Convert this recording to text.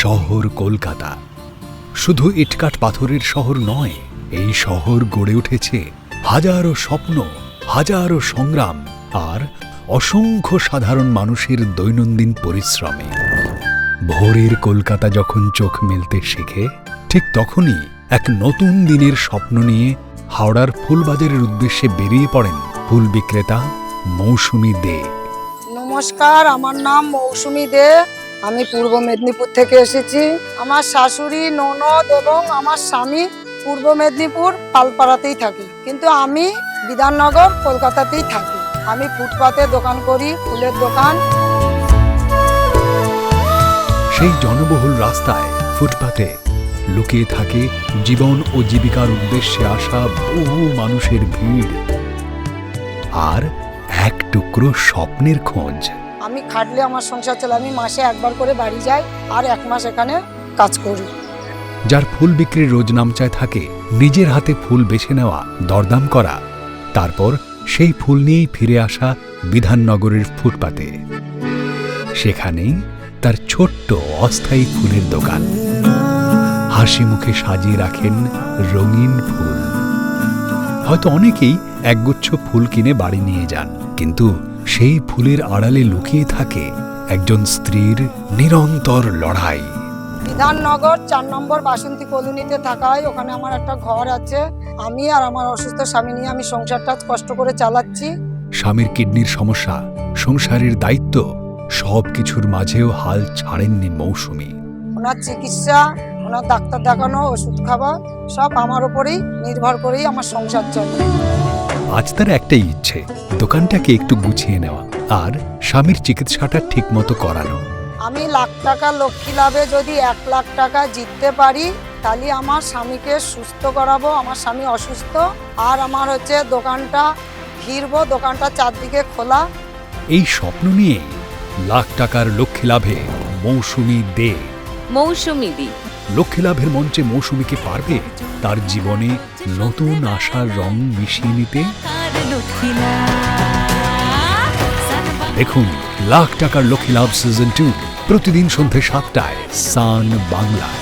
শহর কলকাতা শুধু ইটকাট পাথরের শহর নয়, এই শহর গড়ে উঠেছে হাজারো স্বপ্ন, হাজারো সংগ্রাম আর অসংখ্য সাধারণ মানুষের দৈনন্দিন পরিশ্রমে। ভোরের কলকাতা যখন চোখ মেলতে শেখে, ঠিক তখনই এক নতুন দিনের স্বপ্ন নিয়ে হাওড়ার ফুলবাজারের উদ্দেশ্যে বেরিয়ে পড়েন ফুল বিক্রেতা মৌসুমী দে। নমস্কার, আমার নাম মৌসুমী দে। আমি পূর্ব মেদিনীপুর থেকে এসেছি। আমার শাশুড়ি, ননদ এবং আমার স্বামী পূর্ব মেদিনীপুর পালপাড়াতেই থাকে, কিন্তু আমি বিধাননগর কলকাতাতেই থাকি। আমি ফুটপাতে দোকান করি, ফুলের দোকান। সেই জনবহুল রাস্তায়, ফুটপাতে লুকিয়ে থাকে জীবন ও জীবিকার উদ্দেশ্যে আসা বহু মানুষের ভিড় আর এক টুকরো স্বপ্নের খোঁজ। আমি খাটলে আমার সংসার চলে। আমি মাসে একবার করে বাড়ি যাই আর এক মাস এখানে কাজ করি। যার ফুল বিক্রির রোজ নামচায় থাকে নিজের হাতে ফুল বেছে নেওয়া, দরদাম করা, তারপর সেই ফুল নিয়েই ফিরে আসা বিধাননগরের ফুটপাতে। সেখানেই তার ছোট্ট অস্থায়ী ফুলের দোকান। হাসি মুখে সাজিয়ে রাখেন রঙিন ফুল। হয়তো অনেকেই একগুচ্ছ ফুল কিনে বাড়ি নিয়ে যান, কিন্তু সেই ফুলের আড়ালে লুকিয়ে থাকে একজন স্ত্রীর নিরন্তর লড়াই। বিধাননগর 4 নম্বর বাসন্তী কলোনিতে থাকা হয়। ওখানে আমার একটা ঘর আছে। আমি আর আমার অসুস্থ স্বামী নিয়ে আমি সংসারটা কষ্ট করে চালাচ্ছি। স্বামীর কিডনির সমস্যা, সংসারের দায়িত্ব, সব কিছুর মাঝেও হাল ছাড়েননি মৌসুমী। ওনার চিকিৎসা, ওনার ডাক্তার দেখানো, ওষুধ খাওয়া সব আমার উপরেই নির্ভর করেই আমার সংসার চলে। আজ তার একটাই ইচ্ছে, দোকানটাকে একটু গুছিয়ে নেওয়া আর স্বামীর চিকিৎসাটা ঠিকমতো করানো। আমি লাখ টাকা লক্ষ্মী লাভে যদি 1 লাখ টাকা জিততে পারি, তাহলে আমার স্বামীকে সুস্থ করাবো। আমার স্বামী অসুস্থ, আর আমার দোকানটা ঘিরবো, দোকানটা চারদিকে খোলা। এই স্বপ্ন নিয়ে লাখ টাকার লক্ষ্মী লাভে মৌসুমী দে। মৌসুমী দি লক্ষ্মী লাভের মঞ্চে মৌসুমীকে পারবে তার জীবনে নতুন আশার রং মিশিয়ে নিতে। দেখুন লাখ টাকার লক্ষ্মী লাভ সিজন 2 প্রতিদিন সন্ধ্যে 7টায় সান বাংলায়।